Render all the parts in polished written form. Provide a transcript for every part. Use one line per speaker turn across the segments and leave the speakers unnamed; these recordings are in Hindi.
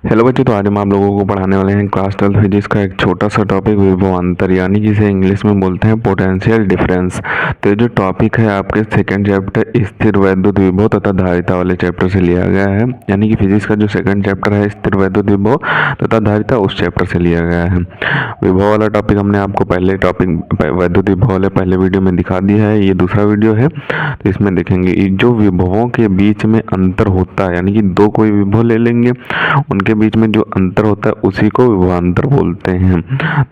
हेलो बच्चों, तो आज हम आप लोगों को पढ़ाने वाले हैं क्लास 12 फिजिक्स का एक छोटा सा टॉपिक विभवांतर, यानी जिसे इंग्लिश में बोलते हैं पोटेंशियल डिफरेंस। तो ये जो टॉपिक है आपके सेकंड चैप्टर स्थिर वैद्युत विभव तथा धारिता वाले चैप्टर से लिया गया है। यानी कि फिजिक्स का जो सेकंड चैप्टर है स्थिर वैद्युत विभव तथा धारिता, उस चैप्टर से लिया गया है। विभव वाला टॉपिक हमने आपको पहले टॉपिक वैद्युत विभव वाले पहले वीडियो में दिखा दिया है, ये दूसरा वीडियो है। तो इसमें देखेंगे जो विभवों के बीच में अंतर होता है, यानी कि दो कोई विभव ले लेंगे, उनके बीच में जो अंतर होता है उसी को विभवांतर बोलते हैं।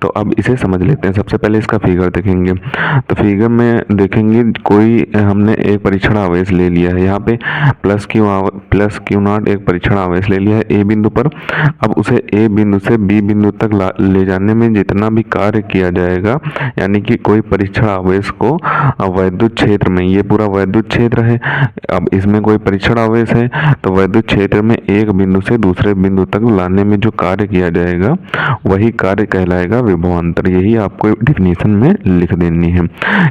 तो अब इसे समझ लेते हैं। सबसे पहले इसका फिगर देखेंगे। तो फिगर में देखेंगे कोई हमने एक परीक्षण आवेश ले लिया है, यहाँ पे प्लस क्यू नॉट एक परीक्षण आवेश ले लिया है ए बिंदु पर। अब उसे ए बिंदु से बी बिंदु तक ले जाने में जितना भी कार्य किया जाएगा, यानी कि कोई परीक्षण आवेश को वैद्युत क्षेत्र में, ये पूरा वैद्युत क्षेत्र है, अब इसमें कोई परीक्षण आवेश है, तो वैद्युत क्षेत्र में एक बिंदु से दूसरे बिंदु तक लाने में जो कार्य किया जाएगा वही कार्य कहलाएगा विभवांतर। यही आपको डिफिनीशन में लिख देनी है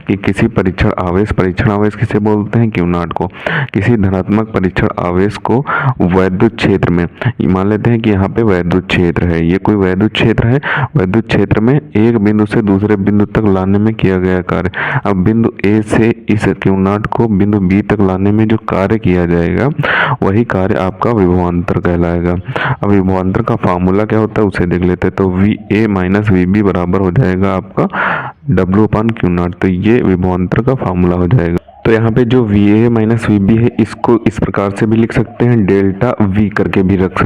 कि किसी परीक्षण आवेश किसे बोलते हैं, क्यू नॉट को। किसी धनात्मक परीक्षण आवेश को वैद्युत क्षेत्र में, मान लेते हैं कि यहाँ पे वैद्युत क्षेत्र है, ये कोई वैद्युत क्षेत्र है, वैद्युत क्षेत्र में एक बिंदु से दूसरे बिंदु तक लाने में किया गया कार्य। अब बिंदु ए से इस क्यू नॉट को बिंदु बी तक लाने में जो कार्य किया जाएगा वही कार्य आपका विभवांतर कहलाएगा। अब विभवांतर का फार्मूला क्या होता है उसे देख लेते हैं। तो V A minus V B बराबर हो जाएगा आपका डब्ल्यू अपान क्यू नॉट। तो ये विभवांतर का फार्मूला हो जाएगा। तो यहाँ पे जो V A minus V B है, इसको इस प्रकार से भी लिख सकते हैं, डेल्टा वी करके भी लिख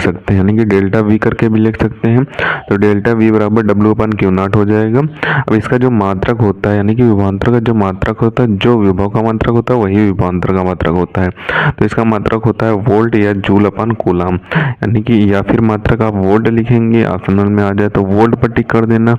सकते हैं, यानी कि डेल्टा वी करके भी लिख सकते हैं। तो डेल्टा वी बराबर डब्ल्यू अपान क्यू नॉट हो जाएगा। अब इसका जो मात्रक होता है, यानी कि विभवांतर का जो मात्रक होता है, जो विभव का मात्रक होता है वही विभवांतर का मात्रक होता है। तो इसका मात्रक होता है वोल्ट या जूल अपान कूलाम, यानी कि या फिर मात्रक आप वोल्ट लिखेंगे, ऑप्शनल में आ जाए तो वोल्ट पर टिक कर देना,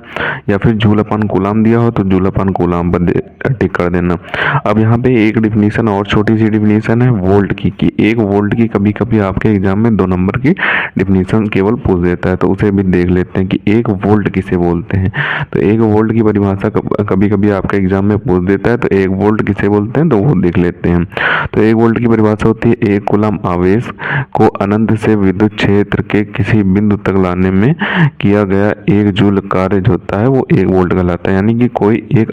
या फिर जूल अपान कूलाम दिया हो तो जूल अपान कूलाम पर टिक कर देना। अब यहाँ पे एक डिफिनीशन और छोटी सी डिफिनीशन है वोल्ट की, कि एक वोल्ट की कभी कभी आपके एग्जाम में 2 नंबर की डिफिनीशन केवल पूछ देता है, तो उसे भी देख लेते हैं कि एक वोल्ट किसे बोलते हैं। तो एक वोल्ट की परिभाषा कभी कभी आपके एग्जाम में पूछ देता है, तो एक वोल्ट किसे बोलते हैं तो वो देख लेते हैं। तो एक वोल्ट की परिभाषा होती है एक कूलम आवेश को अनंत से विद्युत क्षेत्र के किसी बिंदु तक लाने में किया गया एक जूल कार्य जो होता है वो एक वोल्ट कहलाता है। यानी कि कोई एक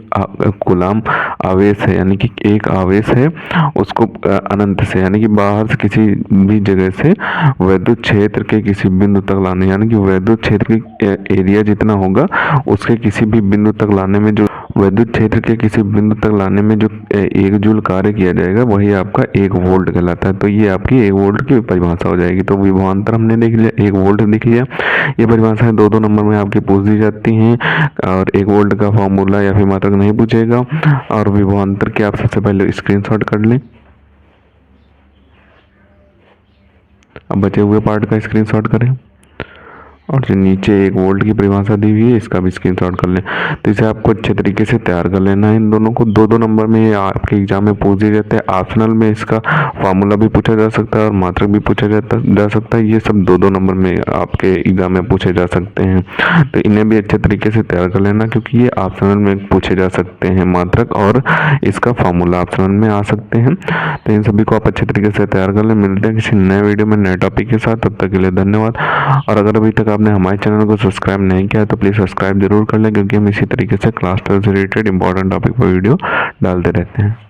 कूलम आवेश है, यानी कि एक आवेश है, उसको अनंत से, यानी कि बाहर से किसी भी जगह से वैद्युत क्षेत्र के किसी बिंदु तक लाने, यानी कि वैद्युत क्षेत्र की एरिया जितना होगा उसके किसी भी बिंदु तक लाने में, जो वैद्युत क्षेत्र के किसी बिंदु तक लाने में जो एक जूल कार्य किया जाएगा वही आपका एक वोल्ट कहलाता है। तो ये आपकी एक वोल्ट की परिभाषा हो जाएगी। तो विभवांतर हमने देख लिया, एक वोल्ट देख लिया। ये परिभाषाएं 2-2 नंबर में आपकी पूछ दी जाती हैं, और एक वोल्ट का फॉर्मूला या फिर मात्रक नहीं पूछेगा। और विभवांतर के आप सबसे पहले स्क्रीनशॉट कर लें। अब बचे हुए पार्ट का स्क्रीनशॉट करें, और जो नीचे एक वोल्ट की परिभाषा दी हुई है इसका भी स्क्रीनशॉट कर लें। तो इसे आपको अच्छे तरीके से तैयार कर लेना है। इन दोनों को 2-2 नंबर में ये आपके एग्जाम में पूछ दिए जाते हैं। ऑप्शनल में इसका फार्मूला भी पूछा जा सकता है और मात्रक भी पूछा जा सकता है। ये सब 2-2 नंबर में आपके एग्जाम में पूछे जा सकते हैं। तो इन्हें भी अच्छे तरीके से तैयार कर लेना, क्योंकि ये ऑप्शनल में पूछे जा सकते हैं, मात्रक और इसका फार्मूला ऑप्शनल में आ सकते हैं। तो इन सभी को आप अच्छे तरीके से तैयार कर लें। मिलते हैं किसी नए वीडियो में नए टॉपिक के साथ, तब तक के लिए धन्यवाद। और अगर अभी तक आपने हमारे चैनल को सब्सक्राइब नहीं किया तो प्लीज़ सब्सक्राइब जरूर कर लें, क्योंकि हम इसी तरीके से क्लास 12 से रिलेटेड इंपॉर्टेंट टॉपिक पर वीडियो डालते रहते हैं।